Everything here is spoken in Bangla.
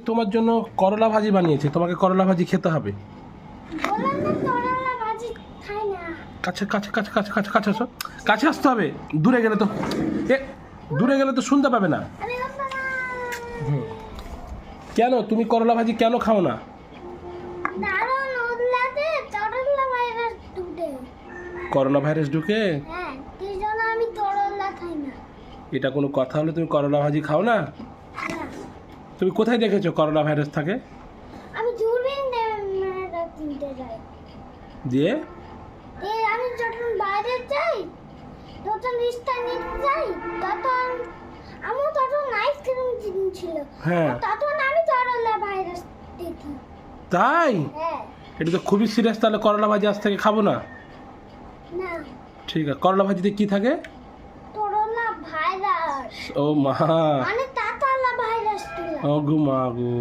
তোমার জন্য করলা ভাজি বানিয়েছে, তোমাকে করলা ভাজি খেতে হবে। বললাম না করলা ভাজি খাই না। কাছে কাছে কাছে কাছে কাছে কাছে আসো, কাছে আসতে হবে, দূরে গেলে তো দূরে গেলে তো শুনতে পাবে না। আরে বাবা কেন তুমি করলা ভাজি কেন খাও না? দারুণ উদলাতে করলা ভাইরাস ঢুকে। করোনা ভাইরাস ঢুকে? হ্যাঁ, এই জন্য আমি করলা খাই না। এটা কোনো কথা হলো? তুমি করলা ভাজি খাও না? না, তুমি কোথায় দেখেছো করোনা ভাইরাস থাকে? আমি দূরবীন কিনতে যাই। দিয়ে আমি যখন বাইরে যাই, যখন রিক্সা নিতে যাই, তখন আইসক্রিম ছিল। হ্যাঁ। তখন আমি করোনা ভাইরাস দেখি। তাই? হ্যাঁ। এটা তো খুবই সিরিয়াস, তাহলে করলা ভাজি আজ থেকে খাবো না। না, ঠিক আছে, করলা ভাজিতে কি থাকে? করোনা ভাইরাস ও মা, মানে তাতালা ভাইরাস ছিল। ও গো মা গো।